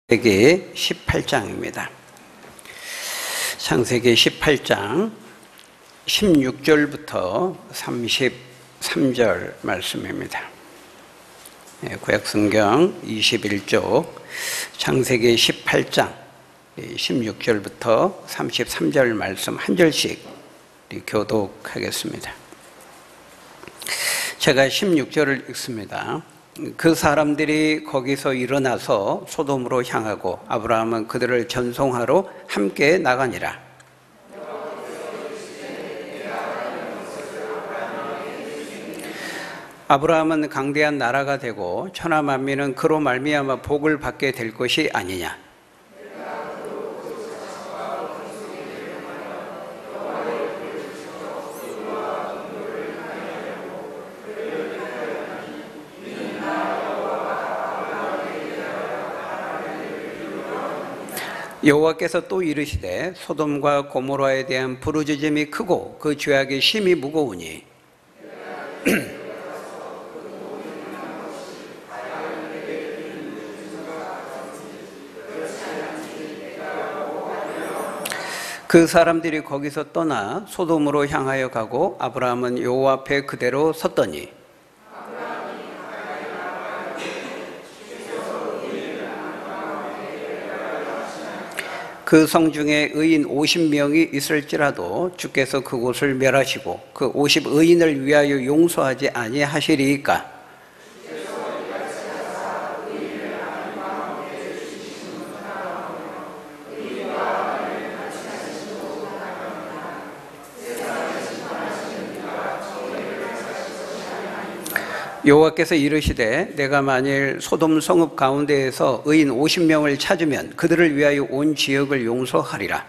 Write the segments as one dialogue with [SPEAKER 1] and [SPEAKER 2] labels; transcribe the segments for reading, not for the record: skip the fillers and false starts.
[SPEAKER 1] 창세기 18장입니다. 창세기 18장 16절부터 33절 말씀입니다. 구약성경 21쪽 창세기 18장 16절부터 33절 말씀 한 절씩 교독하겠습니다. 제가 16절을 읽습니다. 그 사람들이 거기서 일어나서 소돔으로 향하고 아브라함은 그들을 전송하러 함께 나가니라. 아브라함은 강대한 나라가 되고 천하 만민은 그로 말미암아 복을 받게 될 것이 아니냐. 여호와께서 또 이르시되 소돔과 고모라에 대한 부르짖음이 크고 그 죄악이 심히 무거우니 그 사람들이 거기서 떠나 소돔으로 향하여 가고 아브라함은 여호와 앞에 그대로 섰더니 그 성 중에 의인 50명이 있을지라도 주께서 그곳을 멸하시고 그 50의인을 위하여 용서하지 아니하시리이까. 여호와께서 이르시되 내가 만일 소돔 성읍 가운데에서 의인 50명을 찾으면 그들을 위하여 온 지역을 용서하리라.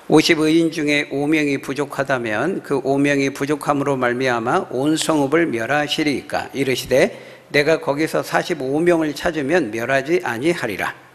[SPEAKER 1] 오십 의인 중에 5명이 부족하다면 그 5명이 부족함으로 말미암아 온 성읍을 멸하시리이까. 이르시되 내가 거기서 45명을 찾으면 멸하지 아니하리라.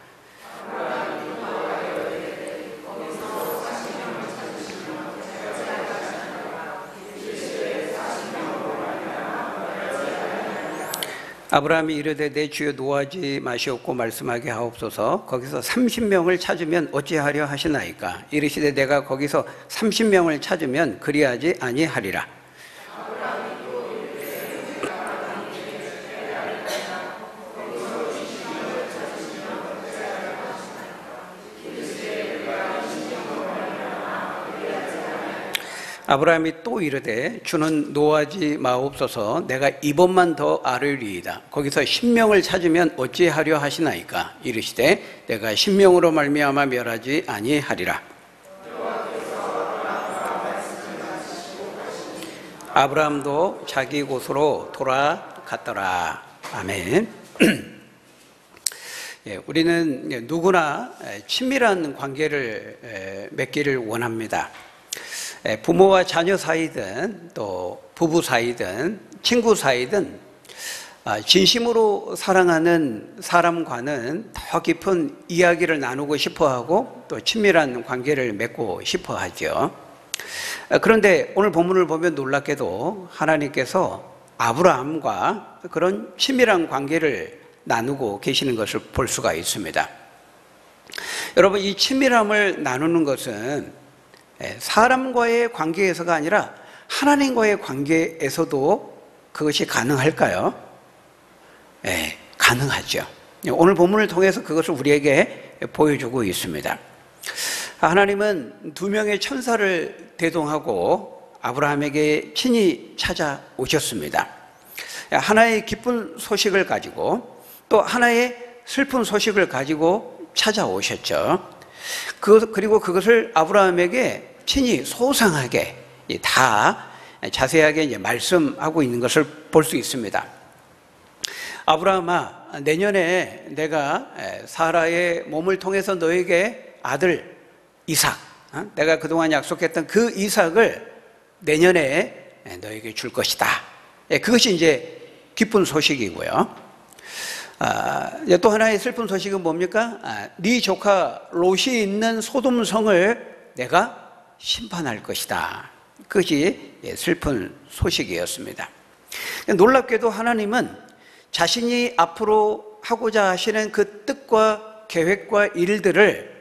[SPEAKER 1] 아브라함이 이르되 내 주여 노하지 마시옵고 말씀하게 하옵소서. 거기서 30명을 찾으면 어찌하려 하시나이까. 이르시되 내가 거기서 30명을 찾으면 그리하지 아니하리라. 아브라함이 또 이르되 주는 노하지 마옵소서. 내가 이번만 더 아뢰리이다. 거기서 10명을 찾으면 어찌하려 하시나이까. 이르시되 내가 10명으로 말미암아 멸하지 아니하리라. 아브라함도 자기 곳으로 돌아갔더라. 아멘. 우리는 누구나 친밀한 관계를 맺기를 원합니다. 부모와 자녀 사이든 또 부부 사이든 친구 사이든 진심으로 사랑하는 사람과는 더 깊은 이야기를 나누고 싶어하고 또 친밀한 관계를 맺고 싶어하죠. 그런데 오늘 본문을 보면 놀랍게도 하나님께서 아브라함과 그런 친밀한 관계를 나누고 계시는 것을 볼 수가 있습니다. 여러분, 이 친밀함을 나누는 것은 사람과의 관계에서가 아니라 하나님과의 관계에서도 그것이 가능할까요? 네, 가능하죠. 오늘 본문을 통해서 그것을 우리에게 보여주고 있습니다. 하나님은 2명의 천사를 대동하고 아브라함에게 친히 찾아오셨습니다. 하나의 기쁜 소식을 가지고 또 하나의 슬픈 소식을 가지고 찾아오셨죠. 그리고 그것을 아브라함에게 친히 소상하게 다 자세하게 이제 말씀하고 있는 것을 볼 수 있습니다. 아브라함아, 내년에 내가 사라의 몸을 통해서 너에게 아들 이삭, 내가 그동안 약속했던 그 이삭을 내년에 너에게 줄 것이다. 그것이 이제 기쁜 소식이고요. 또 하나의 슬픈 소식은 뭡니까? 네 조카 롯이 있는 소돔성을 내가 심판할 것이다. 그것이 슬픈 소식이었습니다. 놀랍게도 하나님은 자신이 앞으로 하고자 하시는 그 뜻과 계획과 일들을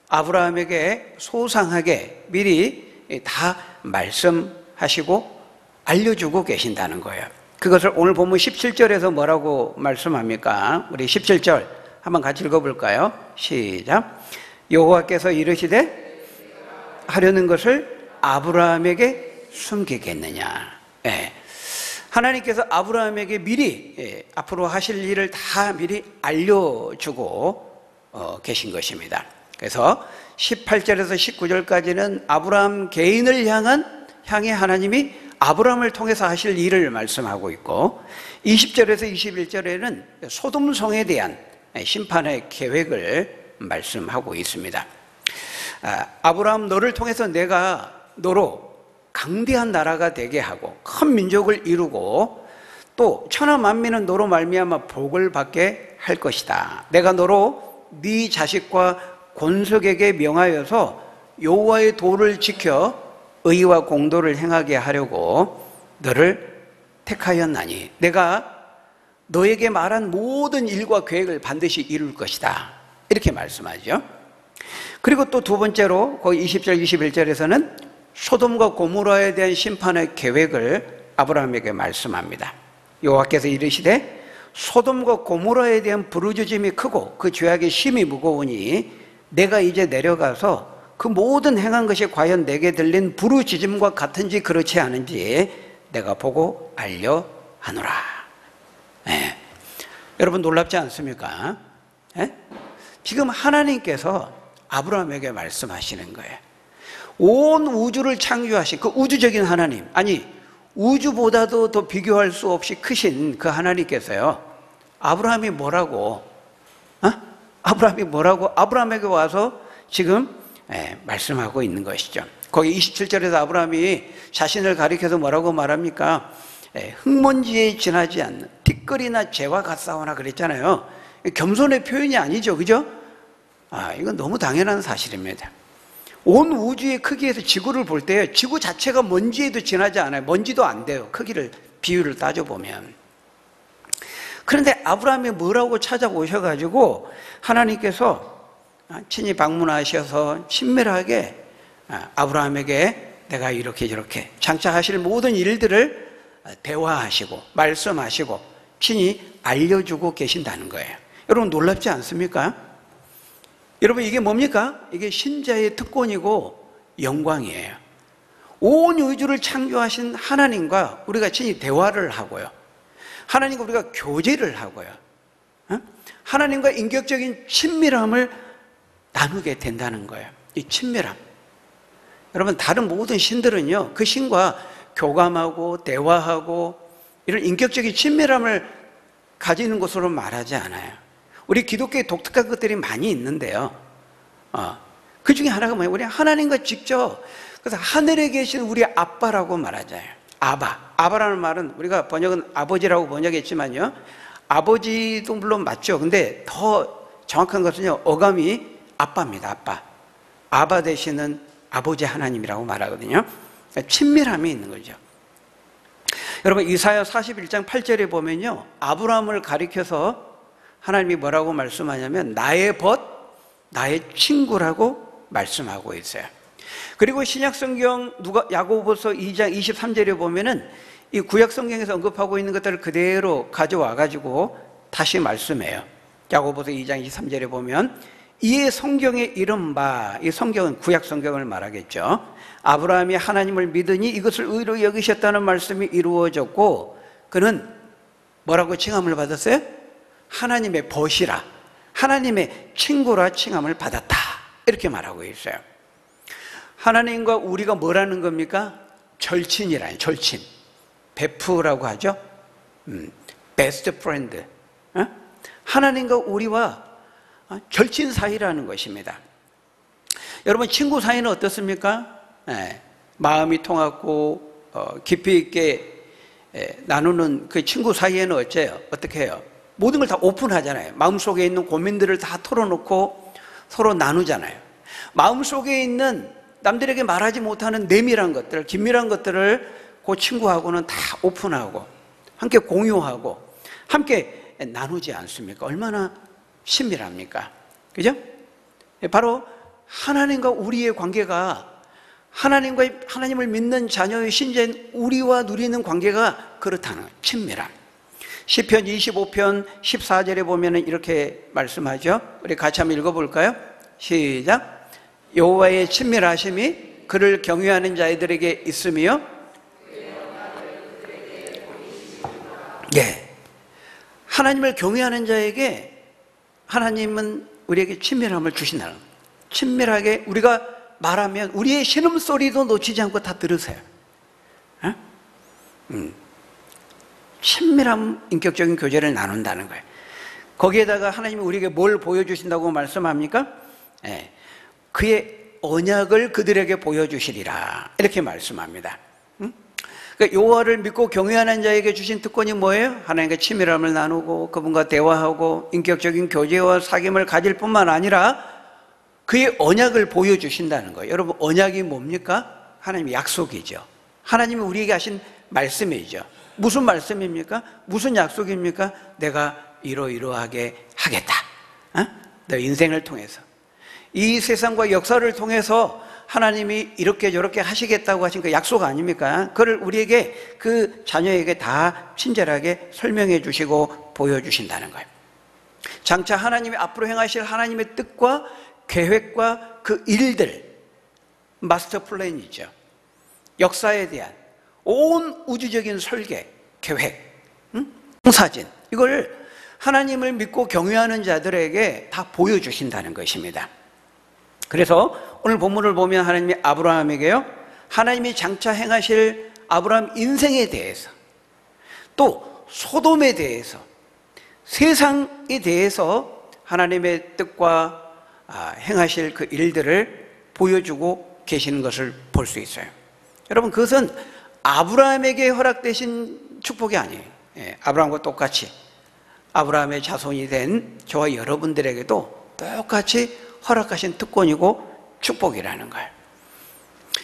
[SPEAKER 1] 아브라함에게 소상하게 미리 다 말씀하시고 알려주고 계신다는 거예요. 그것을 오늘 본문 17절에서 뭐라고 말씀합니까? 우리 17절 한번 같이 읽어볼까요? 시작. 여호와께서 이르시되 하려는 것을 아브라함에게 숨기겠느냐. 하나님께서 아브라함에게 미리 앞으로 하실 일을 다 미리 알려주고 계신 것입니다. 그래서 18절에서 19절까지는 아브라함 개인을 향해 하나님이 아브라함을 통해서 하실 일을 말씀하고 있고, 20절에서 21절에는 소돔성에 대한 심판의 계획을 말씀하고 있습니다. 아브라함, 너를 통해서 내가 너로 강대한 나라가 되게 하고 큰 민족을 이루고 또 천하 만민은 너로 말미암아 복을 받게 할 것이다. 내가 너로 네 자식과 권속에게 명하여서 여호와의 도를 지켜 의와 공도를 행하게 하려고 너를 택하였나니 내가 너에게 말한 모든 일과 계획을 반드시 이룰 것이다. 이렇게 말씀하죠. 그리고 또 두 번째로 거기 20절 21절에서는 소돔과 고모라에 대한 심판의 계획을 아브라함에게 말씀합니다. 여호와께서 이르시되 소돔과 고모라에 대한 부르짖음이 크고 그 죄악의 심이 무거우니 내가 이제 내려가서 그 모든 행한 것이 과연 내게 들린 부르짖음과 같은지 그렇지 않은지 내가 보고 알려 하노라. 여러분 놀랍지 않습니까? 지금 하나님께서 아브라함에게 말씀하시는 거예요. 온 우주를 창조하신 그 우주적인 하나님, 아니 우주보다도 더 비교할 수 없이 크신 그 하나님께서요, 아브라함이 뭐라고 아브라함에게 와서 지금 말씀하고 있는 것이죠. 거기 27절에서 아브라함이 자신을 가리켜서 뭐라고 말합니까? 흙먼지에 지나지 않는 티끌이나 재와 같사오나 그랬잖아요. 겸손의 표현이 아니죠, 그죠? 이건 너무 당연한 사실입니다. 온 우주의 크기에서 지구를 볼 때 지구 자체가 먼지에도 지나지 않아요. 먼지도 안 돼요. 크기를, 비율을 따져보면. 그런데 아브라함이 뭐라고 찾아오셔가지고 하나님께서 친히 방문하셔서 친밀하게 아브라함에게 내가 이렇게 저렇게 장차 하실 모든 일들을 대화하시고 말씀하시고 친히 알려주고 계신다는 거예요. 여러분 놀랍지 않습니까? 여러분 이게 뭡니까? 이게 신자의 특권이고 영광이에요. 온 우주를 창조하신 하나님과 우리가 친히 대화를 하고요, 하나님과 우리가 교제를 하고요, 하나님과 인격적인 친밀함을 나누게 된다는 거예요. 이 친밀함. 여러분 다른 모든 신들은요 그 신과 교감하고 대화하고 이런 인격적인 친밀함을 가지는 것으로 말하지 않아요. 우리 기독교에 독특한 것들이 많이 있는데요, 그 중에 하나가 뭐예요? 우리 하나님과 직접, 그래서 하늘에 계신 우리 아빠라고 말하잖아요. 아바라는 말은 우리가 번역은 아버지라고 번역했지만요, 아버지도 물론 맞죠. 근데 더 정확한 것은요, 어감이 아빠입니다. 아바 되시는 아버지 하나님이라고 말하거든요. 친밀함이 있는 거죠. 여러분 이사야 41장 8절에 보면요, 아브라함을 가리켜서 하나님이 뭐라고 말씀하냐면 나의 벗, 나의 친구라고 말씀하고 있어요. 그리고 신약성경 야고보서 2장 23절에 보면은 이 구약성경에서 언급하고 있는 것들을 그대로 가져와 가지고 다시 말씀해요. 야고보서 2장 23절에 보면 이에 성경에 이른 바, 이 성경은 구약성경을 말하겠죠. 아브라함이 하나님을 믿으니 이것을 의로 여기셨다는 말씀이 이루어졌고 그는 뭐라고 칭함을 받았어요? 하나님의 벗이라, 하나님의 친구라 칭함을 받았다. 이렇게 말하고 있어요. 하나님과 우리가 뭐라는 겁니까? 절친이라니, 절친. 베프라고 하죠. 베스트 프렌드. 하나님과 우리와 절친 사이라는 것입니다. 여러분 친구 사이는 어떻습니까? 마음이 통하고 깊이 있게 나누는 그 친구 사이에는 어째요? 어떻게 해요? 모든 걸 다 오픈하잖아요. 마음속에 있는 고민들을 다 털어놓고 서로 나누잖아요. 마음속에 있는 남들에게 말하지 못하는 내밀한 것들, 긴밀한 것들을 그 친구하고는 다 오픈하고 함께 공유하고 함께 나누지 않습니까? 얼마나 친밀합니까? 그죠? 바로 하나님과 우리의 관계가, 하나님을 믿는 자녀의 신자인 우리와 누리는 관계가 그렇다는 거예요. 친밀함. 시편 25편 14절에 보면 이렇게 말씀하죠. 우리 같이 한번 읽어볼까요? 시작. 여호와의 친밀하심이 그를 경외하는 자들에게 있으며, 예, 하나님을 경외하는 자에게 하나님은 우리에게 친밀함을 주신다는 거예요. 친밀하게 우리가 말하면 우리의 신음소리도 놓치지 않고 다 들으세요. 친밀한 인격적인 교제를 나눈다는 거예요. 거기에다가 하나님이 우리에게 뭘 보여주신다고 말씀합니까? 예, 그의 언약을 그들에게 보여주시리라, 이렇게 말씀합니다. 그러니까 여호와를 믿고 경외하는 자에게 주신 특권이 뭐예요? 하나님과 친밀함을 나누고 그분과 대화하고 인격적인 교제와 사귐을 가질 뿐만 아니라 그의 언약을 보여주신다는 거예요. 여러분, 언약이 뭡니까? 하나님의 약속이죠. 하나님이 우리에게 하신 말씀이죠. 무슨 말씀입니까? 무슨 약속입니까? 내가 이러이러하게 하겠다. 너 인생을 통해서, 이 세상과 역사를 통해서 하나님이 이렇게 저렇게 하시겠다고 하신 그 약속 아닙니까? 그걸 우리에게, 그 자녀에게 다 친절하게 설명해 주시고 보여주신다는 거예요. 장차 하나님이 앞으로 행하실 하나님의 뜻과 계획과 그 일들, 마스터 플랜이죠. 역사에 대한 온 우주적인 설계, 계획, 사진, 이걸 하나님을 믿고 경외하는 자들에게 다 보여주신다는 것입니다. 그래서 오늘 본문을 보면 하나님이 아브라함에게요, 하나님이 장차 행하실 아브라함 인생에 대해서, 또 소돔에 대해서, 세상에 대해서 하나님의 뜻과 행하실 그 일들을 보여주고 계시는 것을 볼 수 있어요. 여러분, 그것은 아브라함에게 허락되신 축복이 아니에요. 아브라함과 똑같이 아브라함의 자손이 된 저와 여러분들에게도 똑같이 허락하신 특권이고 축복이라는 거예요.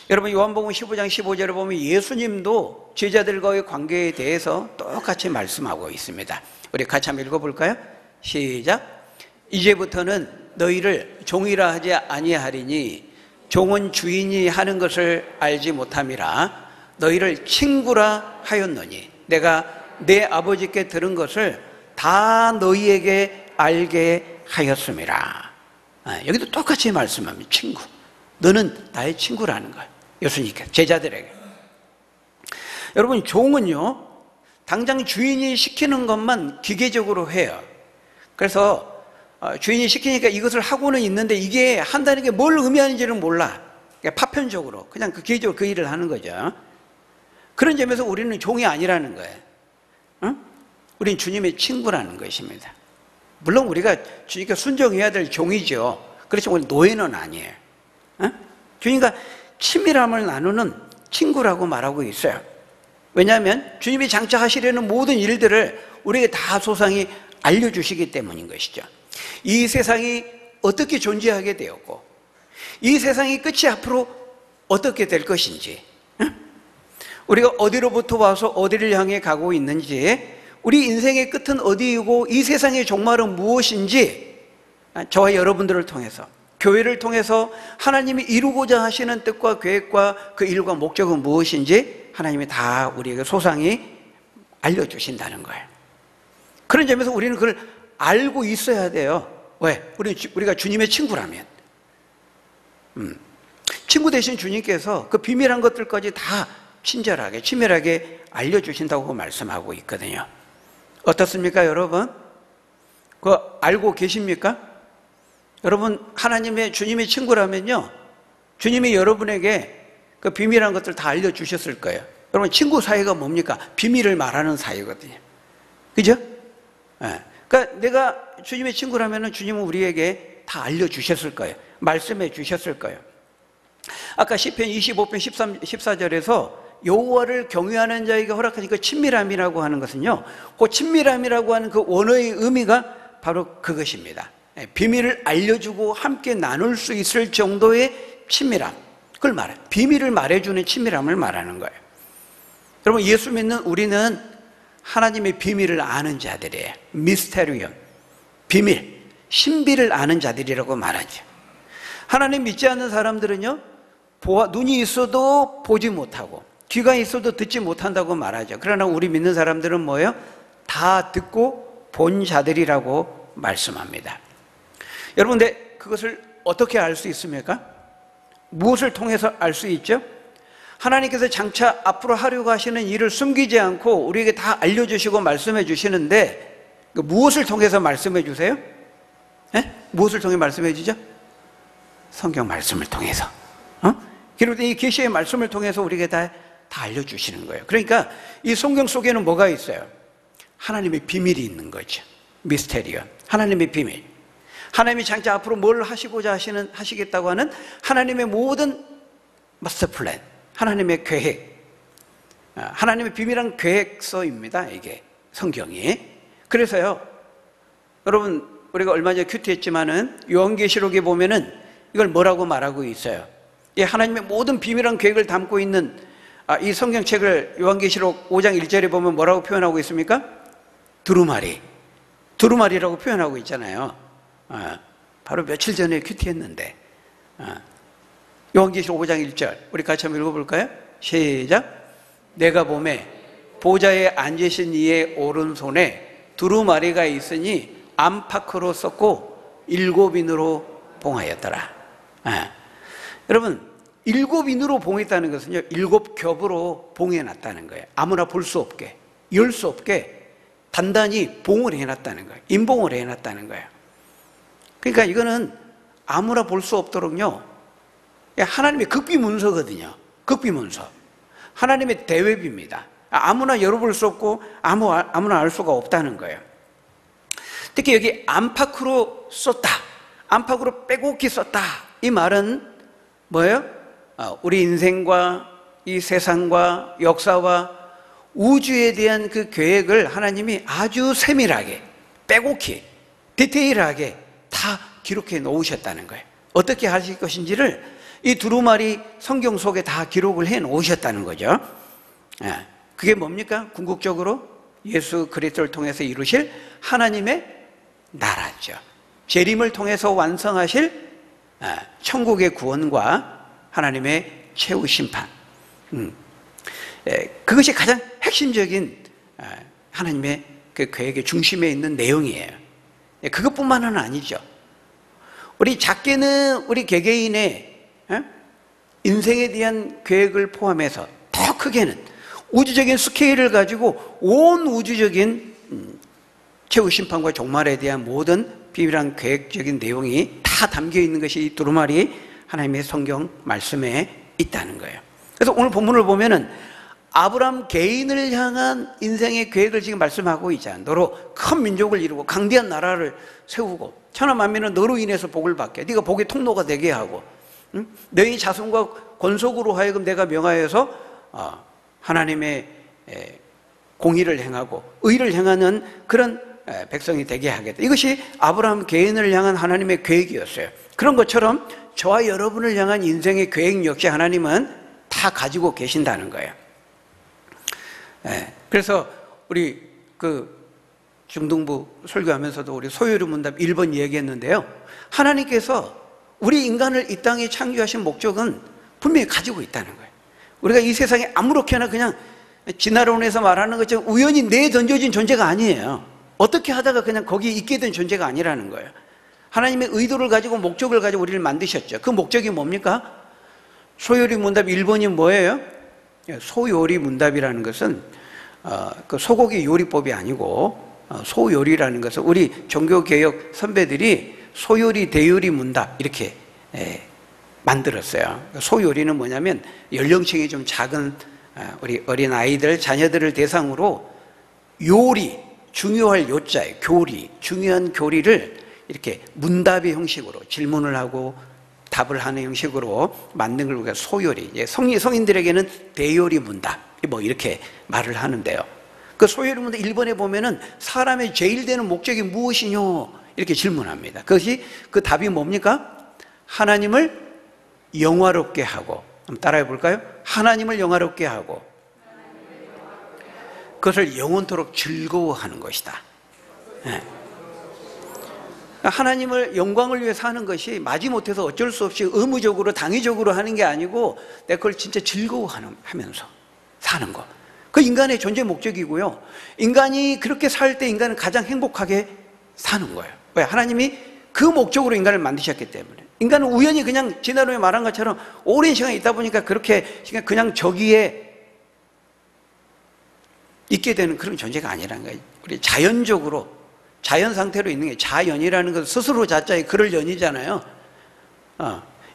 [SPEAKER 1] 여러분, 요한복음 15장 15절을 보면 예수님도 제자들과의 관계에 대해서 똑같이 말씀하고 있습니다. 우리 같이 한번 읽어볼까요? 시작. 이제부터는 너희를 종이라 하지 아니하리니 종은 주인이 하는 것을 알지 못함이라 너희를 친구라 하였노니 내가 내 아버지께 들은 것을 다 너희에게 알게 하였음이라. 여기도 똑같이 말씀합니다. 친구. 너는 나의 친구라는 거예요. 예수님께, 제자들에게. 여러분, 종은요, 당장 주인이 시키는 것만 기계적으로 해요. 그래서 주인이 시키니까 이것을 하고는 있는데 이게 한다는 게 뭘 의미하는지는 몰라. 그러니까 파편적으로 그냥 그 기계적으로 그 일을 하는 거죠. 그런 점에서 우리는 종이 아니라는 거예요. 우린 주님의 친구라는 것입니다. 물론 우리가 주님께 순종해야 될 종이죠. 그렇지만 우리 노예는 아니에요. 주님과 친밀함을 나누는 친구라고 말하고 있어요. 왜냐하면 주님이 장차 하시려는 모든 일들을 우리에게 다 소상히 알려주시기 때문인 것이죠. 이 세상이 어떻게 존재하게 되었고 이 세상의 끝이 앞으로 어떻게 될 것인지, 우리가 어디로부터 와서 어디를 향해 가고 있는지, 우리 인생의 끝은 어디이고 이 세상의 종말은 무엇인지, 저와 여러분들을 통해서, 교회를 통해서 하나님이 이루고자 하시는 뜻과 계획과 그 일과 목적은 무엇인지 하나님이 다 우리에게 소상히 알려주신다는 거예요. 그런 점에서 우리는 그걸 알고 있어야 돼요. 왜? 우리가 주님의 친구라면. 친구 되신 주님께서 그 비밀한 것들까지 다 친절하게, 치밀하게 알려주신다고 말씀하고 있거든요. 어떻습니까, 여러분? 그거 알고 계십니까? 여러분, 하나님의, 주님의 친구라면요, 주님이 여러분에게 그 비밀한 것들 다 알려주셨을 거예요. 여러분, 친구 사이가 뭡니까? 비밀을 말하는 사이거든요. 그죠? 네. 그러니까 내가 주님의 친구라면 주님은 우리에게 다 알려주셨을 거예요. 말씀해 주셨을 거예요. 아까 시편 25편 14절에서 여호와를 경외하는 자에게 허락하신 그 친밀함이라고 하는 것은요, 그 친밀함이라고 하는 그 원어의 의미가 바로 그것입니다. 비밀을 알려주고 함께 나눌 수 있을 정도의 친밀함, 그걸 말해. 비밀을 말해주는 친밀함을 말하는 거예요. 여러분, 예수 믿는 우리는 하나님의 비밀을 아는 자들이에요. 미스테리엄, 비밀, 신비를 아는 자들이라고 말하죠. 하나님 믿지 않는 사람들은요, 눈이 있어도 보지 못하고 귀가 있어도 듣지 못한다고 말하죠. 그러나 우리 믿는 사람들은 뭐예요? 다 듣고 본 자들이라고 말씀합니다. 여러분, 근데 그것을 어떻게 알 수 있습니까? 무엇을 통해서 알 수 있죠? 하나님께서 장차 앞으로 하려고 하시는 일을 숨기지 않고 우리에게 다 알려주시고 말씀해 주시는데, 무엇을 통해서 말씀해 주세요? 네? 무엇을 통해 말씀해 주죠? 성경 말씀을 통해서. 그리고 이 계시의 말씀을 통해서 우리에게 다 알려주시는 거예요. 그러니까 이 성경 속에는 뭐가 있어요? 하나님의 비밀이 있는 거죠. 미스테리엄, 하나님의 비밀. 하나님이 장차 앞으로 뭘 하시고자 하시겠다고 하는 하나님의 모든 마스터 플랜, 하나님의 계획, 하나님의 비밀한 계획서입니다. 이게 성경이. 그래서요, 여러분, 우리가 얼마 전에 큐티했지만은 요한계시록에 보면은 이걸 뭐라고 말하고 있어요? 이 하나님의 모든 비밀한 계획을 담고 있는 이 성경책을 요한계시록 5장 1절에 보면 뭐라고 표현하고 있습니까? 두루마리라고 표현하고 있잖아요. 바로 며칠 전에 큐티했는데, 요한계시록 5장 1절 우리 같이 한번 읽어볼까요? 시작. 내가 보매 보좌에 앉으신 이의 오른손에 두루마리가 있으니 안팎으로 썼고 7인으로 봉하였더라. 여러분, 7인으로 봉했다는 것은요, 7겹으로 봉해놨다는 거예요. 아무나 볼 수 없게, 열 수 없게 단단히 봉을 해놨다는 거예요. 인봉을 해놨다는 거예요. 그러니까 이거는 아무나 볼 수 없도록요, 하나님의 극비문서거든요. 극비문서. 하나님의 대외비입니다. 아무나 열어볼 수 없고 아무나 알 수가 없다는 거예요. 특히 여기 안팎으로 썼다, 안팎으로 빼곡히 썼다, 이 말은 뭐예요? 우리 인생과 이 세상과 역사와 우주에 대한 그 계획을 하나님이 아주 세밀하게, 빼곡히, 디테일하게 다 기록해 놓으셨다는 거예요. 어떻게 하실 것인지를 이 두루마리 성경 속에 다 기록을 해 놓으셨다는 거죠. 그게 뭡니까? 궁극적으로 예수 그리스도를 통해서 이루실 하나님의 나라죠. 재림을 통해서 완성하실 천국의 구원과 하나님의 최후 심판, 그것이 가장 핵심적인 하나님의 그 계획의 중심에 있는 내용이에요. 그것뿐만은 아니죠. 우리 작게는 우리 개개인의 인생에 대한 계획을 포함해서 더 크게는 우주적인 스케일을 가지고 온 우주적인 최후 심판과 종말에 대한 모든 비밀한 계획적인 내용이 다 담겨 있는 것이 이 두루마리 하나님의 성경 말씀에 있다는 거예요. 그래서 오늘 본문을 보면은 아브라함 개인을 향한 인생의 계획을 지금 말씀하고 있잖아요. 너로 큰 민족을 이루고 강대한 나라를 세우고 천하 만민은 너로 인해서 복을 받게, 네가 복의 통로가 되게 하고, 너희 자손과 권속으로 하여금 내가 명하여서 하나님의 공의를 행하고 의를 행하는 그런 백성이 되게 하겠다. 이것이 아브라함 개인을 향한 하나님의 계획이었어요. 그런 것처럼 저와 여러분을 향한 인생의 계획 역시 하나님은 다 가지고 계신다는 거예요. 그래서 우리 그 중등부 설교하면서도 우리 소요리 문답 1번 얘기했는데요, 하나님께서 우리 인간을 이 땅에 창조하신 목적은 분명히 가지고 있다는 거예요. 우리가 이 세상에 아무렇게나 그냥 진화론에서 말하는 것처럼 우연히 내던져진 존재가 아니에요. 어떻게 하다가 그냥 거기에 있게 된 존재가 아니라는 거예요. 하나님의 의도를 가지고 목적을 가지고 우리를 만드셨죠. 그 목적이 뭡니까? 소요리 문답 1번이 뭐예요? 소요리 문답이라는 것은 그 소고기 요리법이 아니고, 소요리라는 것은 우리 종교개혁 선배들이 소요리, 대요리 문답 이렇게 만들었어요. 소요리는 뭐냐면 연령층이 좀 작은 우리 어린 아이들, 자녀들을 대상으로 요리, 중요할 요자에 교리, 중요한 교리를 이렇게 문답의 형식으로 질문을 하고 답을 하는 형식으로 만든 걸 우리가 소요리, 성인들에게는 대요리 문답 뭐 이렇게 말을 하는데요. 그 소요리 문답 1번에 보면은 사람의 제일 되는 목적이 무엇이뇨 이렇게 질문합니다. 그것이 그 답이 뭡니까? 하나님을 영화롭게 하고 한번 따라해 볼까요? 하나님을 영화롭게 하고 그것을 영원토록 즐거워하는 것이다. 네. 하나님을 영광을 위해 사는 것이 마지못해서 어쩔 수 없이 의무적으로 당위적으로 하는 게 아니고 내가 그걸 진짜 즐거워하면서 사는 것. 그 인간의 존재 목적이고요. 인간이 그렇게 살 때 인간은 가장 행복하게 사는 거예요. 왜? 하나님이 그 목적으로 인간을 만드셨기 때문에. 인간은 우연히 그냥 지난번에 말한 것처럼 오랜 시간 있다 보니까 그렇게 그냥 저기에 있게 되는 그런 존재가 아니라는 거예요. 우리 자연적으로 자연 상태로 있는 게 자연이라는 건 스스로 자자에 그럴 연이잖아요.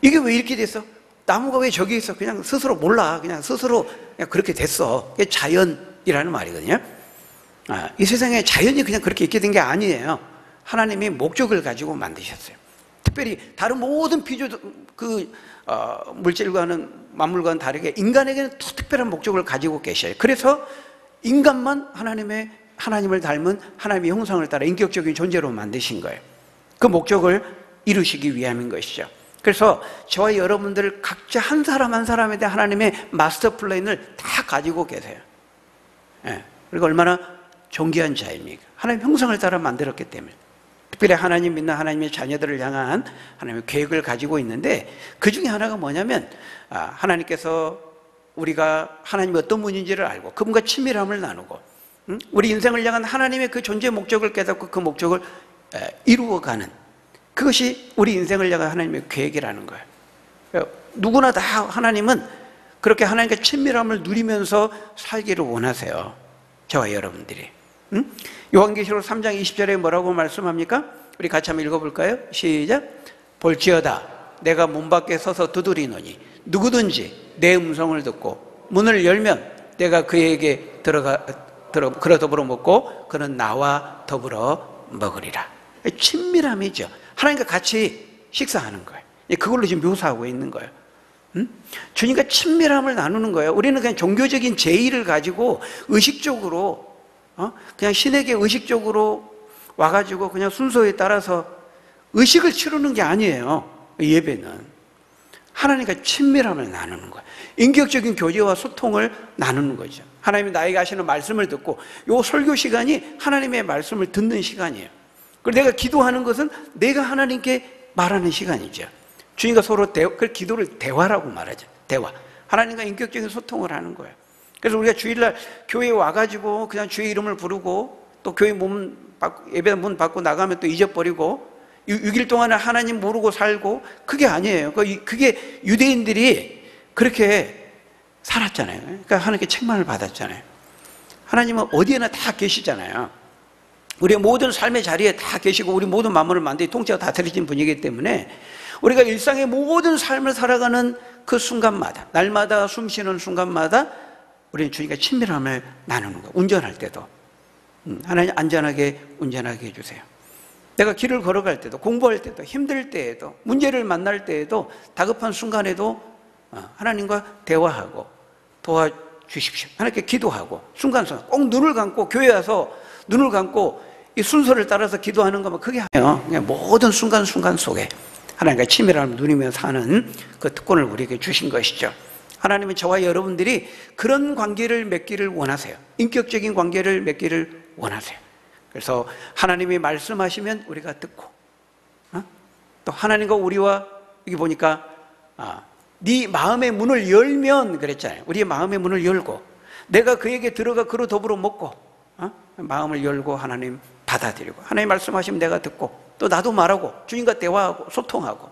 [SPEAKER 1] 이게 왜 이렇게 됐어? 나무가 왜 저기 있어? 그냥 스스로 몰라. 그냥 스스로 그냥 그렇게 됐어. 그게 자연이라는 말이거든요. 이 세상에 자연이 그냥 그렇게 있게 된 게 아니에요. 하나님이 목적을 가지고 만드셨어요. 특별히 다른 모든 물질과는 만물과는 다르게 인간에게는 또 특별한 목적을 가지고 계셔요. 그래서 인간만 하나님을 닮은 하나님의 형상을 따라 인격적인 존재로 만드신 거예요. 그 목적을 이루시기 위함인 것이죠. 그래서 저와 여러분들 각자 한 사람 한 사람에 대한 하나님의 마스터 플랜을 다 가지고 계세요. 그리고 얼마나 존귀한 자입니까? 하나님 형상을 따라 만들었기 때문에. 특별히 하나님 믿는 하나님의 자녀들을 향한 하나님의 계획을 가지고 있는데 그 중에 하나가 뭐냐면 하나님께서 우리가 하나님이 어떤 분인지를 알고 그분과 친밀함을 나누고 우리 인생을 향한 하나님의 그 존재 목적을 깨닫고 그 목적을 이루어가는 그것이 우리 인생을 향한 하나님의 계획이라는 거예요. 누구나 다 하나님은 그렇게 하나님과 친밀함을 누리면서 살기를 원하세요. 저와 여러분들이. 요한계시록 3장 20절에 뭐라고 말씀합니까? 우리 같이 한번 읽어볼까요? 시작. 볼지어다 내가 문 밖에 서서 두드리노니 누구든지 내 음성을 듣고 문을 열면 내가 그에게 그로 더불어 먹고 그는 나와 더불어 먹으리라. 친밀함이죠. 하나님과 같이 식사하는 거예요. 그걸로 지금 묘사하고 있는 거예요. 주님과 친밀함을 나누는 거예요. 우리는 그냥 종교적인 제의를 가지고 의식적으로 그냥 신에게 의식적으로 와가지고 그냥 순서에 따라서 의식을 치르는 게 아니에요. 예배는 하나님과 친밀함을 나누는 거예요. 인격적인 교제와 소통을 나누는 거죠. 하나님이 나에게 하시는 말씀을 듣고 이 설교 시간이 하나님의 말씀을 듣는 시간이에요. 그리고 내가 기도하는 것은 내가 하나님께 말하는 시간이죠. 주님과 서로 그 기도를 대화라고 말하죠. 대화. 하나님과 인격적인 소통을 하는 거예요. 그래서 우리가 주일날 교회에 와가지고 그냥 주의 이름을 부르고 또 교회 예배 문 받고 나가면 또 잊어버리고 6일 동안은 하나님 모르고 살고 그게 아니에요. 그게 유대인들이 그렇게 살았잖아요. 그러니까 하나님께 책망을 받았잖아요. 하나님은 어디에나 다 계시잖아요. 우리의 모든 삶의 자리에 다 계시고 우리 모든 만물을 만드니 통째가 다스리신 분이기 때문에 우리가 일상의 모든 삶을 살아가는 그 순간마다 날마다 숨쉬는 순간마다 우리는 주님과 친밀함을 나누는 거예요. 운전할 때도 하나님 안전하게 운전하게 해주세요. 내가 길을 걸어갈 때도 공부할 때도 힘들 때에도 문제를 만날 때에도 다급한 순간에도 하나님과 대화하고 도와주십시오. 하나님께 기도하고 순간순간 꼭 눈을 감고 교회 와서 눈을 감고 이 순서를 따라서 기도하는 거면 그게 아니에요. 그냥 모든 순간순간 속에 하나님과 친밀함을 누리며 사는 그 특권을 우리에게 주신 것이죠. 하나님은 저와 여러분들이 그런 관계를 맺기를 원하세요. 인격적인 관계를 맺기를 원하세요. 그래서 하나님이 말씀하시면 우리가 듣고 또 하나님과 우리와 여기 보니까 네 마음의 문을 열면 그랬잖아요. 우리의 마음의 문을 열고 내가 그에게 들어가 그로 더불어 먹고 마음을 열고 하나님 받아들이고 하나님 말씀하시면 내가 듣고 또 나도 말하고 주님과 대화하고 소통하고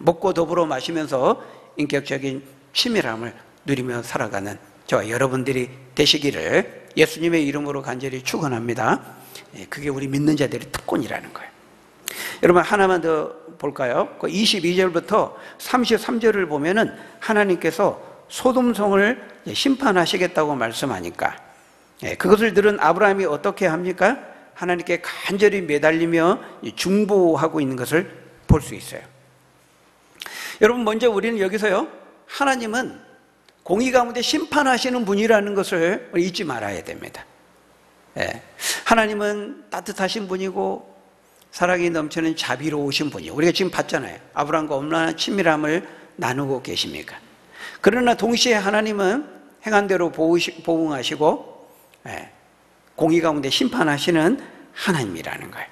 [SPEAKER 1] 먹고 더불어 마시면서 인격적인 친밀함을 누리며 살아가는 저와 여러분들이 되시기를 예수님의 이름으로 간절히 축원합니다. 그게 우리 믿는 자들의 특권이라는 거예요. 여러분 하나만 더 볼까요? 22절부터 33절을 보면은 하나님께서 소돔성을 심판하시겠다고 말씀하니까 그것을 들은 아브라함이 어떻게 합니까? 하나님께 간절히 매달리며 중보하고 있는 것을 볼 수 있어요. 여러분 먼저 우리는 여기서요 하나님은 공의 가운데 심판하시는 분이라는 것을 잊지 말아야 됩니다. 하나님은 따뜻하신 분이고 사랑이 넘치는 자비로우신 분이에요. 우리가 지금 봤잖아요. 아브라함과 얼마나 친밀함을 나누고 계십니까? 그러나 동시에 하나님은 행한 대로 보응하시고 공의 가운데 심판하시는 하나님이라는 거예요.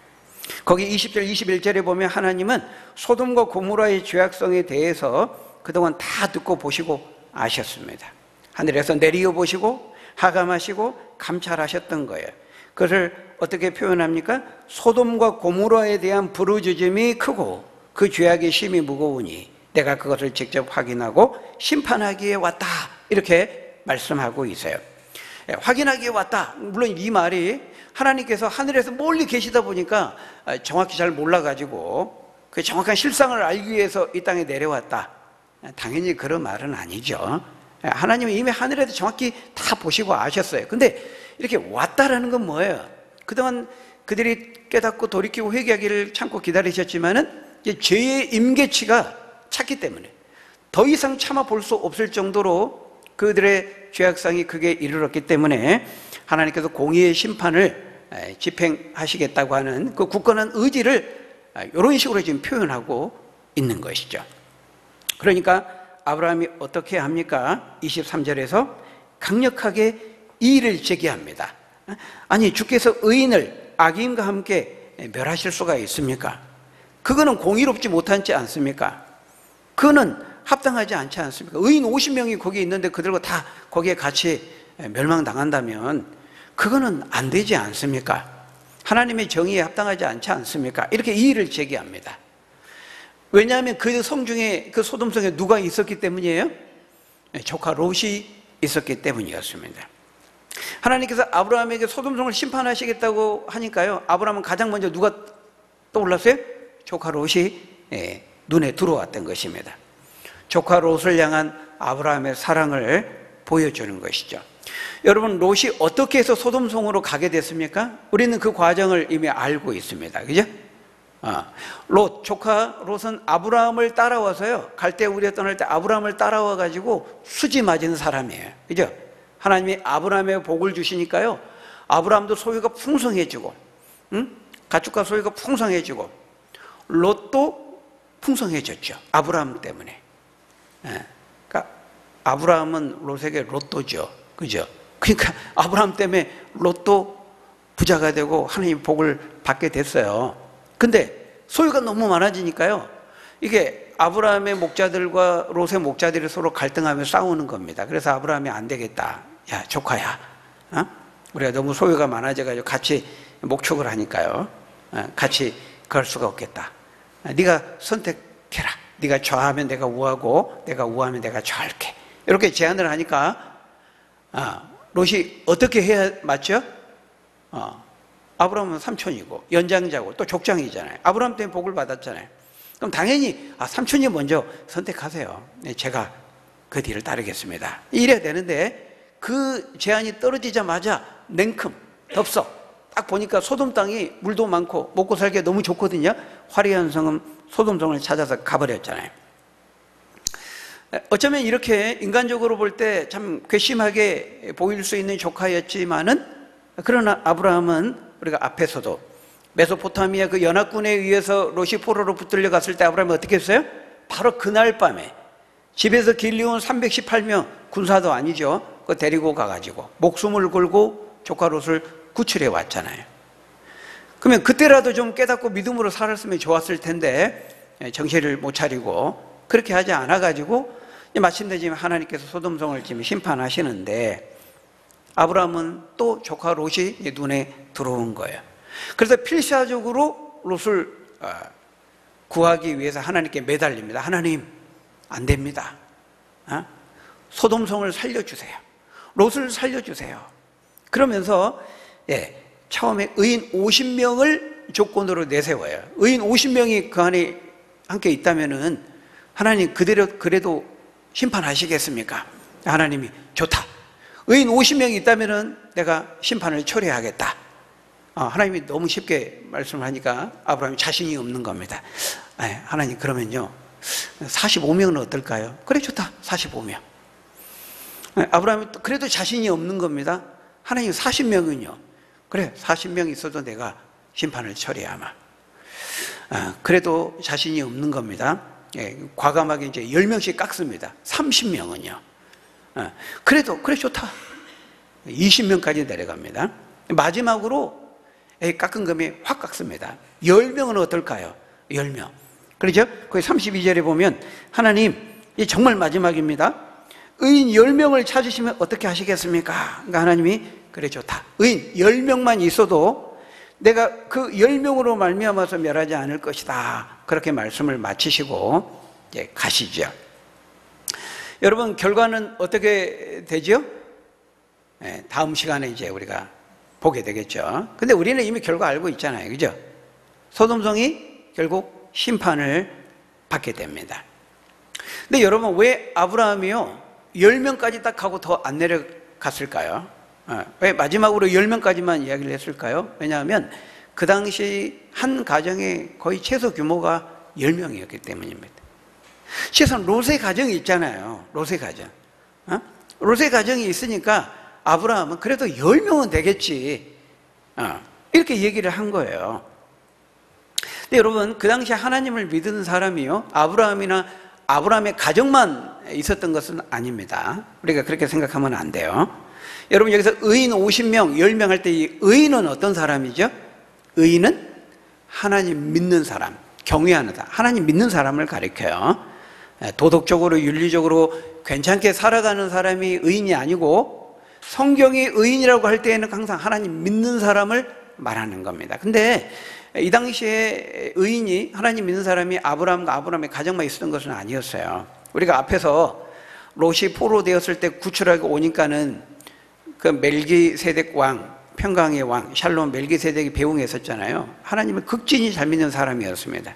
[SPEAKER 1] 거기 20절 21절에 보면 하나님은 소돔과 고모라의 죄악성에 대해서 그동안 다 듣고 보시고 아셨습니다. 하늘에서 내려보시고 하감하시고 감찰하셨던 거예요. 그것을 어떻게 표현합니까? 소돔과 고모라에 대한 부르짖음이 크고 그 죄악의 심이 무거우니 내가 그것을 직접 확인하고 심판하기에 왔다, 이렇게 말씀하고 있어요. 확인하기에 왔다. 물론 이 말이 하나님께서 하늘에서 멀리 계시다 보니까 정확히 잘 몰라가지고 그 정확한 실상을 알기 위해서 이 땅에 내려왔다, 당연히 그런 말은 아니죠. 하나님은 이미 하늘에서 정확히 다 보시고 아셨어요. 근데 이렇게 왔다라는 건 뭐예요? 그동안 그들이 깨닫고 돌이키고 회개하기를 참고 기다리셨지만은 이제 죄의 임계치가 찼기 때문에 더 이상 참아 볼 수 없을 정도로 그들의 죄악상이 크게 이르렀기 때문에 하나님께서 공의의 심판을 집행하시겠다고 하는 그 굳건한 의지를 이런 식으로 지금 표현하고 있는 것이죠. 그러니까 아브라함이 어떻게 합니까? 23절에서 강력하게 이의를 제기합니다. 아니, 주께서 의인을 악인과 함께 멸하실 수가 있습니까? 그거는 공의롭지 못하지 않습니까? 그거는 합당하지 않지 않습니까? 의인 50명이 거기 있는데 그들과 다 거기에 같이 멸망당한다면 그거는 안 되지 않습니까? 하나님의 정의에 합당하지 않지 않습니까? 이렇게 이의를 제기합니다. 왜냐하면 그 성중에, 그 소돔성에 누가 있었기 때문이에요? 조카 롯이 있었기 때문이었습니다. 하나님께서 아브라함에게 소돔성을 심판하시겠다고 하니까요, 아브라함은 가장 먼저 누가 떠올랐어요? 조카 롯이 눈에 들어왔던 것입니다. 조카 롯을 향한 아브라함의 사랑을 보여주는 것이죠. 여러분, 롯이 어떻게 해서 소돔성으로 가게 됐습니까? 우리는 그 과정을 이미 알고 있습니다. 그죠? 조카 롯은 아브라함을 따라와서요, 갈대 우리에 떠날 때 아브라함을 따라와 가지고 수지 맞은 사람이에요. 그죠? 하나님이 아브라함의 복을 주시니까요, 아브라함도 소유가 풍성해지고, 가축과 소유가 풍성해지고, 롯도 풍성해졌죠. 아브라함 때문에. 그러니까 아브라함은 롯에게 로또죠. 그죠? 그러니까 아브라함 때문에 롯도 부자가 되고 하나님 복을 받게 됐어요. 근데 소유가 너무 많아지니까요, 이게 아브라함의 목자들과 롯의 목자들이 서로 갈등하며 싸우는 겁니다. 그래서 아브라함이 안 되겠다. 야, 조카야, 우리가 너무 소유가 많아져가지고 같이 목축을 하니까요, 같이 걸 수가 없겠다. 네가 선택해라. 네가 좌하면 내가 우하고 내가 우하면 내가 좌할게. 이렇게 제안을 하니까 롯이 어떻게 해야 맞죠? 아브라함은 삼촌이고 연장자고 또 족장이잖아요. 아브라함 때문에 복을 받았잖아요. 그럼 당연히 삼촌이 먼저 선택하세요. 제가 그 뒤를 따르겠습니다. 이래야 되는데 그 제안이 떨어지자마자 냉큼 덥석 딱 보니까 소돔 땅이 물도 많고 먹고 살기가 너무 좋거든요. 화려한 성은 소돔성을 찾아서 가버렸잖아요. 어쩌면 이렇게 인간적으로 볼 때 참 괘씸하게 보일 수 있는 조카였지만은, 그러나 아브라함은 우리가 앞에서도 메소포타미아 그 연합군에 의해서 롯이 포로로 붙들려 갔을 때 아브라함이 어떻게 했어요? 바로 그날 밤에 집에서 길리온 318명, 군사도 아니죠, 그거 데리고 가가지고 목숨을 걸고 조카 롯을 구출해 왔잖아요. 그러면 그때라도 좀 깨닫고 믿음으로 살았으면 좋았을 텐데 정신을 못 차리고 그렇게 하지 않아가지고 마침내 지금 하나님께서 소돔성을 지금 심판하시는데 아브라함은 또 조카 롯이 눈에 들어온 거예요. 그래서 필사적으로 롯을 구하기 위해서 하나님께 매달립니다. 하나님, 안 됩니다. 소돔성을 살려주세요. 롯을 살려주세요. 그러면서 처음에 의인 50명을 조건으로 내세워요. 의인 50명이 그 안에 함께 있다면은 하나님 그래도 심판하시겠습니까? 하나님이 좋다. 의인 50명이 있다면은 내가 심판을 처리하겠다. 하나님이 너무 쉽게 말씀을 하니까 아브라함이 자신이 없는 겁니다. 하나님, 그러면요 45명은 어떨까요? 그래, 좋다. 45명. 아브라함이 그래도 자신이 없는 겁니다. 하나님, 40명은요? 그래, 40명 있어도 내가 심판을 처리하마. 그래도 자신이 없는 겁니다. 과감하게 이제 10명씩 깎습니다. 30명은요. 그래 좋다. 20명까지 내려갑니다. 마지막으로 깎은 금이 확 깎습니다. 10명은 어떨까요? 10명. 그렇죠? 거기 32절에 보면 하나님, 이 정말 마지막입니다. 의인 10명을 찾으시면 어떻게 하시겠습니까? 그러니까 하나님이 그래 좋다. 의인 10명만 있어도 내가 그 10명으로 말미암아서 멸하지 않을 것이다. 그렇게 말씀을 마치시고 이제 가시죠. 여러분, 결과는 어떻게 되죠? 다음 시간에 이제 우리가 보게 되겠죠. 근데 우리는 이미 결과 알고 있잖아요. 그죠? 소돔성이 결국 심판을 받게 됩니다. 근데 여러분, 왜 아브라함이요 10명까지 딱 하고 더 안 내려갔을까요? 왜 마지막으로 10명까지만 이야기를 했을까요? 왜냐하면 그 당시 한 가정의 거의 최소 규모가 10명이었기 때문입니다. 최소한 롯의 가정이 있잖아요. 롯의 가정. 롯의 가정이 있으니까 아브라함은 그래도 10명은 되겠지. 이렇게 얘기를 한 거예요. 근데 여러분, 그 당시 하나님을 믿는 사람이요 아브라함의 가정만 있었던 것은 아닙니다. 우리가 그렇게 생각하면 안 돼요. 여러분, 여기서 의인 50명, 10명 할 때 이 의인은 어떤 사람이죠? 의인은 하나님 믿는 사람, 경외하는다. 하나님 믿는 사람을 가리켜요. 도덕적으로 윤리적으로 괜찮게 살아가는 사람이 의인이 아니고 성경이 의인이라고 할 때에는 항상 하나님 믿는 사람을 말하는 겁니다. 근데 이 당시에 의인이 하나님 믿는 사람이 아브라함과 아브라함의 가정만 있었던 것은 아니었어요. 우리가 앞에서 롯이 포로되었을 때 구출하고 오니까는 그 멜기세덱 왕, 평강의 왕 샬롬 멜기세덱이 배웅했었잖아요. 하나님을 극진히 잘 믿는 사람이었습니다.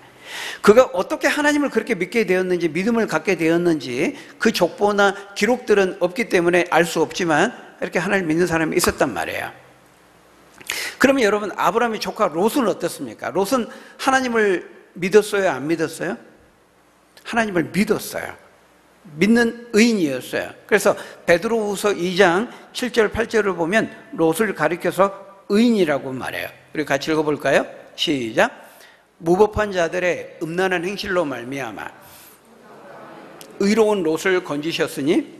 [SPEAKER 1] 그가 어떻게 하나님을 그렇게 믿게 되었는지, 믿음을 갖게 되었는지 그 족보나 기록들은 없기 때문에 알 수 없지만 이렇게 하나님 믿는 사람이 있었단 말이에요. 그러면 여러분, 아브라함의 조카 롯은 어떻습니까? 롯은 하나님을 믿었어요? 안 믿었어요? 하나님을 믿었어요. 믿는 의인이었어요. 그래서 베드로후서 2장 7절 8절을 보면 롯을 가리켜서 의인이라고 말해요. 우리 같이 읽어볼까요? 시작. 무법한 자들의 음란한 행실로 말미암아 의로운 롯을 건지셨으니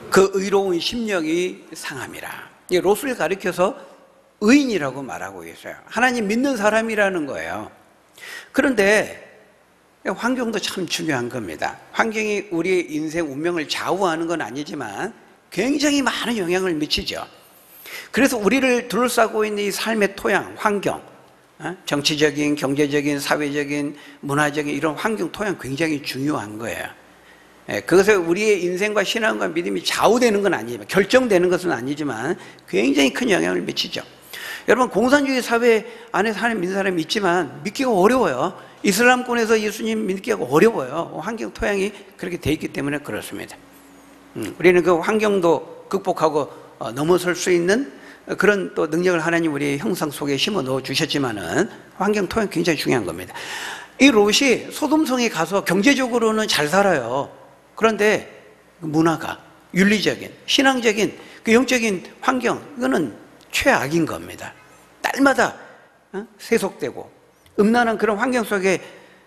[SPEAKER 1] 그 의로운 심령이 상함이라. 이 롯을 가리켜서 의인이라고 말하고 있어요. 하나님 믿는 사람이라는 거예요. 그런데 환경도 참 중요한 겁니다. 환경이 우리의 인생 운명을 좌우하는 건 아니지만 굉장히 많은 영향을 미치죠. 그래서 우리를 둘러싸고 있는 이 삶의 토양, 환경, 정치적인, 경제적인, 사회적인, 문화적인 이런 환경, 토양 굉장히 중요한 거예요. 그것에 우리의 인생과 신앙과 믿음이 좌우되는 건 아니지만, 결정되는 것은 아니지만 굉장히 큰 영향을 미치죠. 여러분, 공산주의 사회 안에 사는 믿는 사람이 있지만 믿기가 어려워요. 이슬람권에서 예수님 믿기가 어려워요. 환경 토양이 그렇게 돼 있기 때문에 그렇습니다. 우리는 그 환경도 극복하고 넘어설 수 있는 그런 또 능력을 하나님 우리의 형상 속에 심어 넣어 주셨지만은 환경 토양이 굉장히 중요한 겁니다. 이 롯이 소돔성에 가서 경제적으로는 잘 살아요. 그런데 문화가, 윤리적인, 신앙적인, 그 영적인 환경, 이거는 최악인 겁니다. 딸마다 세속되고 음란한 그런 환경 속에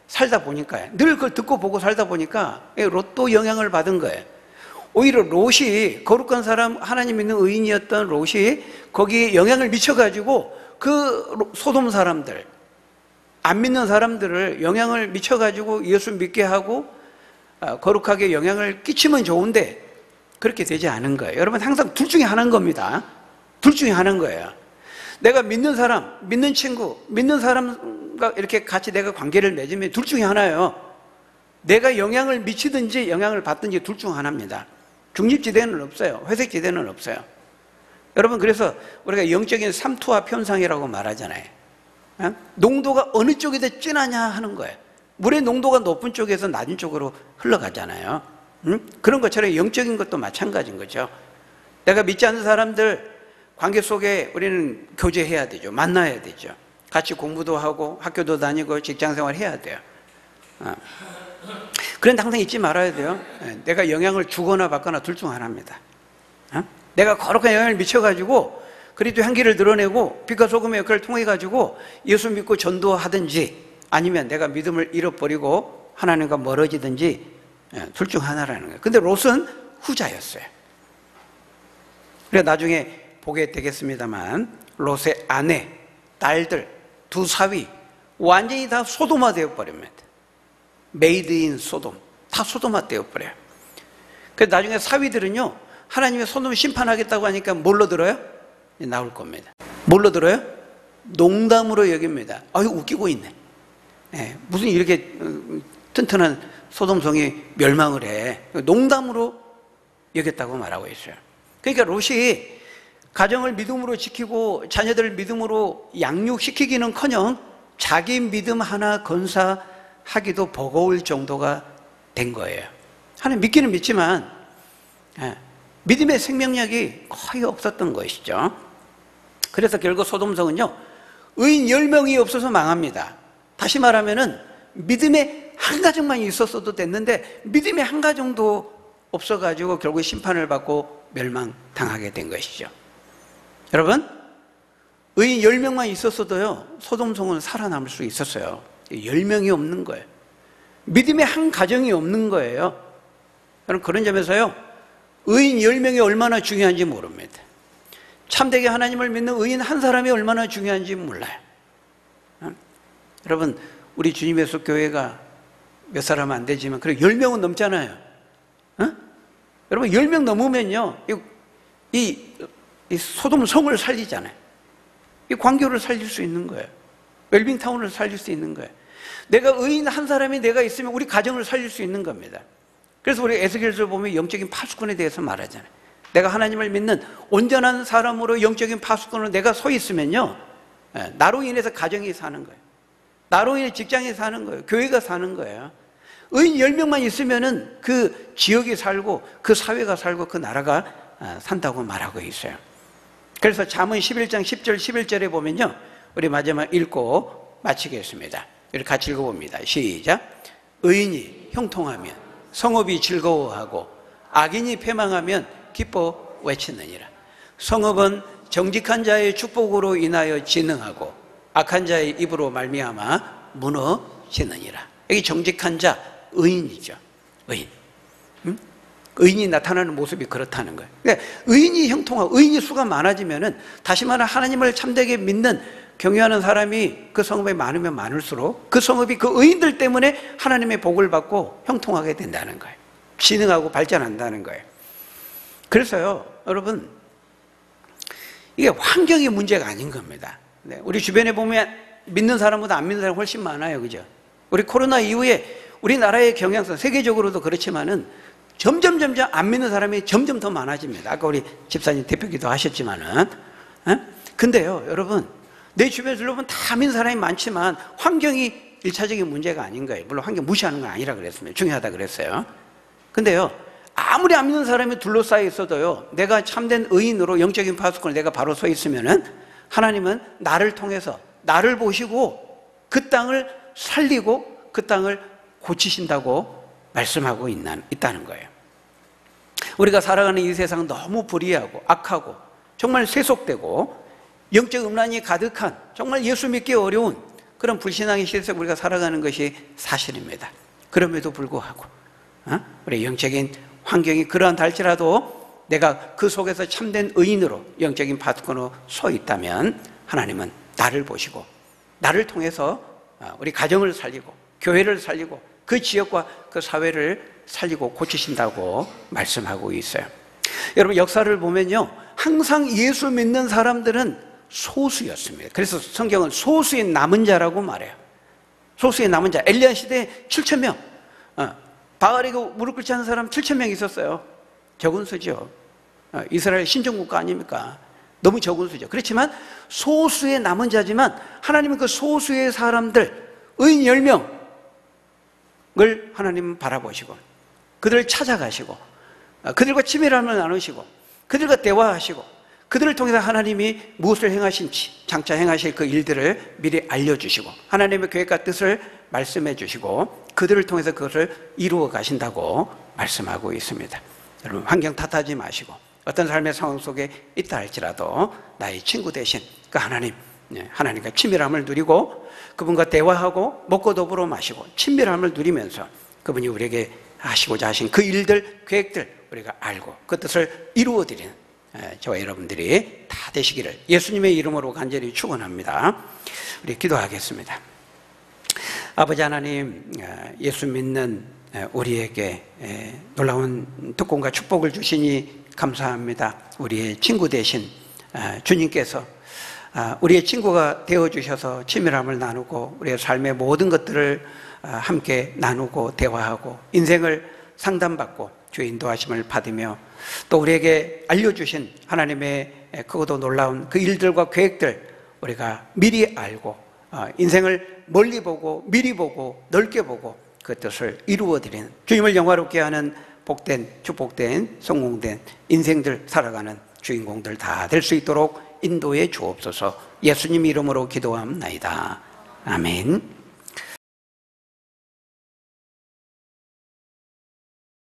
[SPEAKER 1] 살다 보니까, 늘 그걸 듣고 보고 살다 보니까 롯도 영향을 받은 거예요. 오히려 롯이, 거룩한 사람, 하나님 믿는 의인이었던 롯이 거기에 영향을 미쳐가지고 그 소돔 사람들, 안 믿는 사람들을 영향을 미쳐가지고 예수 믿게 하고 거룩하게 영향을 끼치면 좋은데 그렇게 되지 않은 거예요. 여러분, 항상 둘 중에 하나인 겁니다. 둘 중에 하나인 거예요. 내가 믿는 사람, 믿는 친구, 믿는 사람과 이렇게 같이 내가 관계를 맺으면 둘 중에 하나예요. 내가 영향을 미치든지 영향을 받든지 둘 중 하나입니다. 중립지대는 없어요. 회색지대는 없어요. 여러분, 그래서 우리가 영적인 삼투압 현상이라고 말하잖아요. 농도가 어느 쪽이 더 진하냐 하는 거예요. 물의 농도가 높은 쪽에서 낮은 쪽으로 흘러가잖아요. 그런 것처럼 영적인 것도 마찬가지인 거죠. 내가 믿지 않는 사람들 관계 속에 우리는 교제해야 되죠. 만나야 되죠. 같이 공부도 하고 학교도 다니고 직장생활 해야 돼요. 그런데 항상 잊지 말아야 돼요. 내가 영향을 주거나 받거나 둘 중 하나입니다. 내가 거룩한 영향을 미쳐가지고 그리스도의 향기를 드러내고 빛과 소금의 역할을 통해 가지고 예수 믿고 전도하든지 아니면 내가 믿음을 잃어버리고 하나님과 멀어지든지 둘 중 하나라는 거예요. 근데 롯은 후자였어요. 그래 나중에 보게 되겠습니다만 롯의 아내, 딸들, 두 사위 완전히 다 소돔화 되어버립니다. 메이드 인 소돔, 다 소돔화 되어버려요. 그래서 나중에 사위들은요, 하나님의 소돔 심판하겠다고 하니까 뭘로 들어요? 나올 겁니다. 뭘로 들어요? 농담으로 여깁니다. 아유, 웃기고 있네. 무슨 이렇게 튼튼한 소돔성이 멸망을 해. 농담으로 여겼다고 말하고 있어요. 그러니까 롯이 가정을 믿음으로 지키고 자녀들을 믿음으로 양육시키기는커녕 자기 믿음 하나 건사하기도 버거울 정도가 된 거예요. 하나님 믿기는 믿지만 믿음의 생명력이 거의 없었던 것이죠. 그래서 결국 소돔성은요, 의인 10명이 없어서 망합니다. 다시 말하면은 믿음의 한 가정만 있었어도 됐는데 믿음의 한 가정도 없어가지고 결국 심판을 받고 멸망당하게 된 것이죠. 여러분, 의인 10명만 있었어도요, 소돔성은 살아남을 수 있었어요. 10명이 없는 거예요. 믿음의 한 가정이 없는 거예요. 여러분, 그런 점에서요, 의인 10명이 얼마나 중요한지 모릅니다. 참되게 하나님을 믿는 의인 한 사람이 얼마나 중요한지 몰라요. 여러분, 우리 주님 예수 교회가 몇 사람 안 되지만 그래 10명은 넘잖아요. 여러분, 10명 넘으면요, 이 소돔성을 살리잖아요. 이 광교를 살릴 수 있는 거예요. 웰빙타운을 살릴 수 있는 거예요. 내가 의인 한 사람이 내가 있으면 우리 가정을 살릴 수 있는 겁니다. 그래서 우리 에스겔서를 보면 영적인 파수꾼에 대해서 말하잖아요. 내가 하나님을 믿는 온전한 사람으로 영적인 파수꾼으로 내가 서 있으면요, 나로 인해서 가정이 사는 거예요. 나로 인해 직장이 사는 거예요. 교회가 사는 거예요. 의인 10명만 있으면은 그 지역이 살고 그 사회가 살고 그 나라가 산다고 말하고 있어요. 그래서 잠언 11장 10절 11절에 보면요, 우리 마지막 읽고 마치겠습니다. 우리 같이 읽어봅니다. 시작. 의인이 형통하면 성읍이 즐거워하고 악인이 패망하면 기뻐 외치느니라. 성읍은 정직한 자의 축복으로 인하여 진흥하고 악한 자의 입으로 말미암아 무너지느니라. 여기 정직한 자, 의인이죠. 의인. 의인이 나타나는 모습이 그렇다는 거예요. 그러니까 의인이 형통하고 의인이 수가 많아지면은, 다시 말하면 하나님을 참되게 믿는 경외하는 사람이 그 성읍에 많으면 많을수록 그 성읍이 그 의인들 때문에 하나님의 복을 받고 형통하게 된다는 거예요. 진흥하고 발전한다는 거예요. 그래서요, 여러분, 이게 환경이 문제가 아닌 겁니다. 우리 주변에 보면 믿는 사람보다 안 믿는 사람이 훨씬 많아요. 그죠? 우리 코로나 이후에 우리나라의 경향성, 세계적으로도 그렇지만은 점점 안 믿는 사람이 점점 더 많아집니다. 아까 우리 집사님 대표기도 하셨지만은. 근데요, 여러분, 내 주변에 둘러보면 다 믿는 사람이 많지만 환경이 1차적인 문제가 아닌 거예요. 물론 환경 무시하는 건 아니라 그랬습니다. 중요하다 그랬어요. 근데요, 아무리 안 믿는 사람이 둘러싸여 있어도요, 내가 참된 의인으로 영적인 파수꾼을 내가 바로 서 있으면은 하나님은 나를 통해서 나를 보시고 그 땅을 살리고 그 땅을 고치신다고 말씀하고 있다는 거예요. 우리가 살아가는 이 세상 너무 불의하고 악하고 정말 세속되고 영적 음란이 가득한 정말 예수 믿기 어려운 그런 불신앙의 시대에서 우리가 살아가는 것이 사실입니다. 그럼에도 불구하고 우리 영적인 환경이 그러한 할지라도 내가 그 속에서 참된 의인으로 영적인 파트너로 서 있다면 하나님은 나를 보시고 나를 통해서 우리 가정을 살리고 교회를 살리고 그 지역과 그 사회를 살리고 고치신다고 말씀하고 있어요. 여러분, 역사를 보면요, 항상 예수 믿는 사람들은 소수였습니다. 그래서 성경은 소수의 남은 자라고 말해요. 소수의 남은 자. 엘리야 시대에 7,000명, 바알에게 무릎 꿇지 않은 사람 7,000명 있었어요. 적은 수죠. 이스라엘 신정국가 아닙니까? 너무 적은 수죠. 그렇지만 소수의 남은 자지만 하나님은 그 소수의 사람들, 의인 10명을 하나님은 바라보시고 그들을 찾아가시고 그들과 친밀함을 나누시고 그들과 대화하시고 그들을 통해서 하나님이 무엇을 행하신지 장차 행하실 그 일들을 미리 알려주시고 하나님의 계획과 뜻을 말씀해 주시고 그들을 통해서 그것을 이루어 가신다고 말씀하고 있습니다. 여러분, 환경 탓하지 마시고 어떤 삶의 상황 속에 있다 할지라도 나의 친구 되신 그 하나님, 하나님과 친밀함을 누리고 그분과 대화하고 먹고 더불어 마시고 친밀함을 누리면서 그분이 우리에게 하시고자 하신 그 일들, 계획들 우리가 알고 그 뜻을 이루어드리는 저와 여러분들이 다 되시기를 예수님의 이름으로 간절히 축원합니다. 우리 기도하겠습니다. 아버지 하나님, 예수 믿는 우리에게 놀라운 특권과 축복을 주시니 감사합니다. 우리의 친구 되신 주님께서 우리의 친구가 되어주셔서 친밀함을 나누고 우리의 삶의 모든 것들을 함께 나누고 대화하고 인생을 상담받고 주의 인도하심을 받으며 또 우리에게 알려주신 하나님의 크고도 놀라운 그 일들과 계획들 우리가 미리 알고 인생을 멀리 보고 미리 보고 넓게 보고 그 뜻을 이루어드리는 주님을 영화롭게 하는 복된 축복된 성공된 인생들 살아가는 주인공들 다 될 수 있도록 인도해 주옵소서. 예수님 이름으로 기도합나이다. 아멘.